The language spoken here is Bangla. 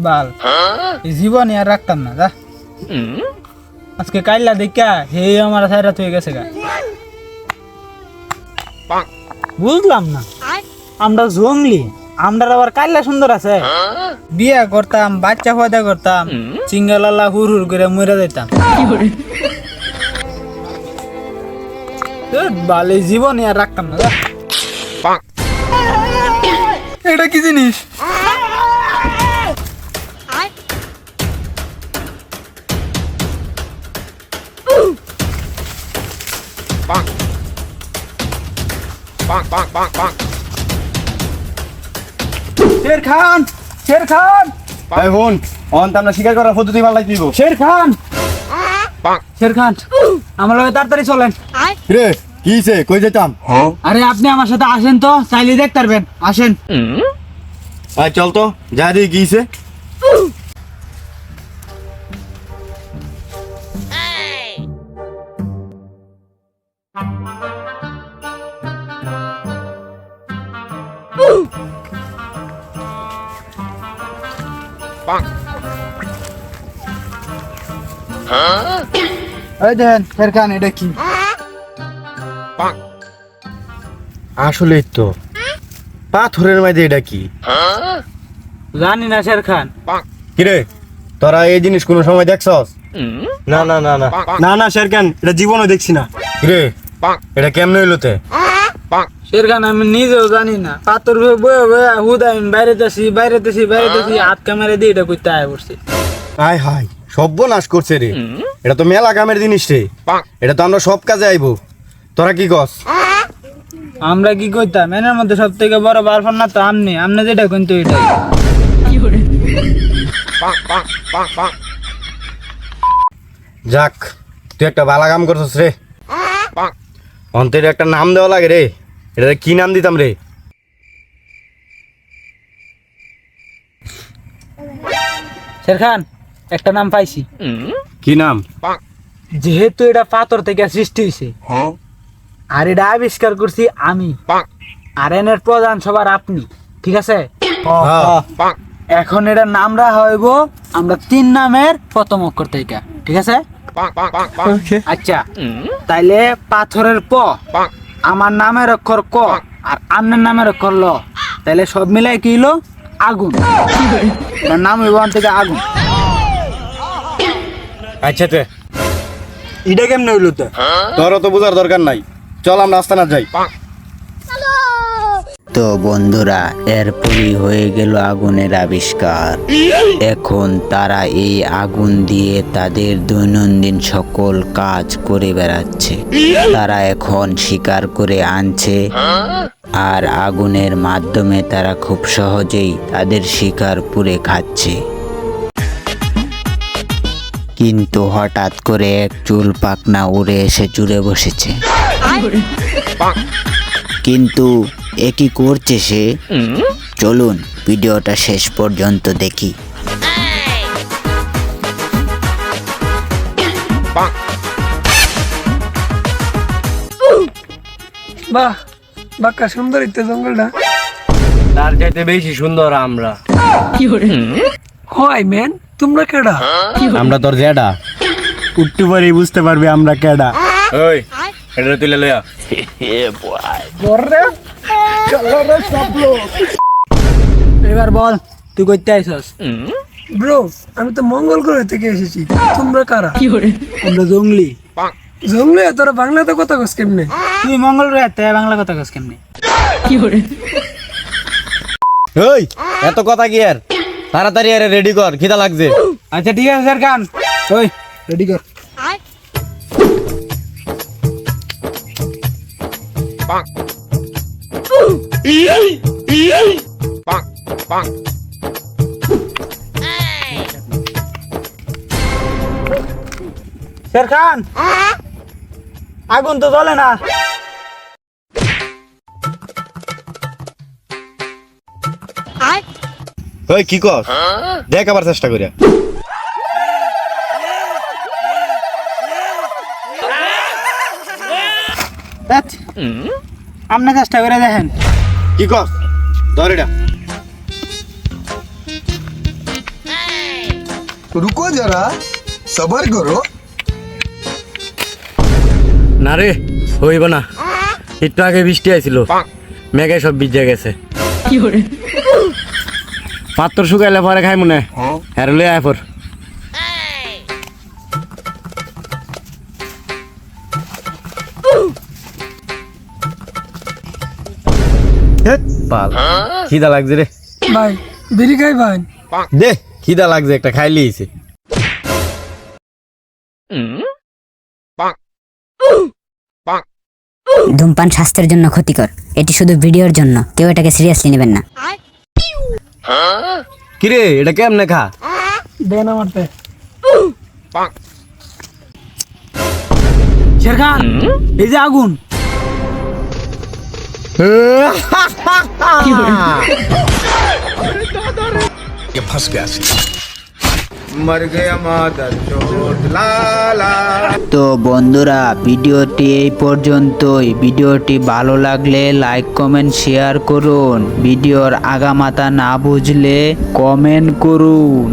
বাল জীবনে আর রাখতাম না যা আজকে কাইলা দেখা হে আমার সাইরা হয়ে গেছে গা বুঝলাম না আমরা জঙ্গলি আমরা আবার কাইলা সুন্দর আছে বিয়া করতাম বাচ্চা পয়দা করতাম চিঙ্গালালা হুর হুর করে মরে যাইতাম বালে জীবনে আর রাখতাম না যা এটা কি জিনিস শের খান ভাই বোন আমরা শিকার করার পদ্ধতি ভালো দিব। শের খান আমার লগে তাড়াতাড়ি চলেন রে কিছে কই যেতাম? আরে আপনি আমার সাথে আসেন তো চাইলে দেখতে পারবেন আসেন আয় চল তো যা দিয়ে কিছে এই দেখেন শের খান এটা কি আসলে তো পাথরের মধ্যে এটা কি জানি না শের খান কিরে তোরা এই জিনিস কোনো সময় দেখছস? না না না না না না শেরখান এটা জীবনও দেখছি না। কিরে এটা কেমনে হইলোতে? শের খান আমি নিজেও জানি না পাথর বয়ে বয়ে হুদাইন বাইরেতেছি হাত ক্যামেরা দিয়ে এটা করতে আয় পড়ছি হাই হাই সর্বনাশ করছে রে, এটা তো মেলা কামের জিনিস রে, এটা তো আমরা সব কাজে আইবো। তোরা কি কস? আমরা কি করতাম এর মধ্যে সব থেকে বড় বারফান না তো আমনে যেটা কিন্তু এটাই যাক তুই একটা ভালো কাম করছিস রে, অন্তরে একটা নাম দেওয়া লাগে রে, এটা কি নাম দিতাম রে? শের খান একটা নাম পাইছি। কি নাম? যেহেতু এটা পাথর থেকে সৃষ্টি হয়েছে আর এটা আবিষ্কার করছি আমি আর এনের প্রধান সবার আপনি, ঠিক আছে? এখন এটা নাম রাখা হইব আমরা 3 নামের প্রথম অক্ষর থেকে, ঠিক আছে? আচ্ছা তাইলে পাথরের প, আমার নামের অক্ষর ক আর আপনার নামের অক্ষর ল, তাইলে সব মিলাই কি হলো? আগুন। এটার নাম হইব থেকে আগুন। আচ্ছা তে এটা কেমনে হইলো তো? তোরও তো বোঝার দরকার নাই, চল আমরা আস্তানা যাই। তো বন্ধুরা এরপরই হয়ে গেল আগুনের আবিষ্কার। এখন তারা এই আগুন দিয়ে তাদের দৈনন্দিন সকল কাজ করে বেড়াচ্ছে। তারা এখন শিকার করে আনছে আর আগুনের মাধ্যমে তারা খুব সহজেই তাদের শিকার পুড়ে খাচ্ছে। কিন্তু হঠাৎ করে এক চুল পাখনা উড়ে এসে জুড়ে বসেছে। কিন্তু এ কি করছে সে? চলুন ভিডিওটা শেষ পর্যন্ত দেখি। বাহ বাক্কা সুন্দর ইতে জঙ্গলটা। তার চাইতে বেশি সুন্দর আমরা। হয় ম্যান তোমরা কেডা? আমরা তোর জেডা উঠতে পারি বুঝতে পারবি আমরা কেডা। ওই এটা তুলে লয়া এবার বল তুই কইতে আইছস? ব্রো আমি তো মঙ্গল গ্রহ থেকে এসেছি, তোমরা কারা? আমরা জঙ্গলি। জঙ্গলে তোরা বাংলাতে কথা কস কেমনে? তুই মঙ্গল গ্রহে বাংলা কথা কস কেমনে? ওই এত কথা কি আর, তাড়াতাড়ি আরে রেডি কর, খিদা লাগছে। আচ্ছা ঠিক আছে শের খান, ওই রেডি কর। শের খান আগুন তো জ্বলে না। ওই কি কর, দেখ আবার চেষ্টা করিয়া। আপনি চেষ্টা করে দেখেন। কি কর, ধর এটা। रुको जरा सबर करो। না রে হইব না, একটু আগে বৃষ্টি আইছিল, মেঘে সব ভিজে গেছে। পাত্র শুকাইলে পরে খাই মনে হ্যারলে আয় পর। পাল খিদা লাগছে রে ভাই বিড়ি খাই ভাই। দে, খিদা লাগছে একটা খাই লিয়েছে। ধূমপান স্বাস্থ্যের জন্য ক্ষতিকর, এটি শুধু ভিডিওর জন্য, কেউ এটাকে সিরিয়াসলি নেবেন না। কিরে এটা কেমনে খা? দেন আমারতে। শেরখান, এই যে আগুন। ये फंस गया। তো বন্ধুরা, ভিডিওটি এই পর্যন্তই। ভিডিওটি ভালো লাগলে লাইক কমেন্ট শেয়ার করুন। ভিডিওর আগামাথা না বুঝলে কমেন্ট করুন।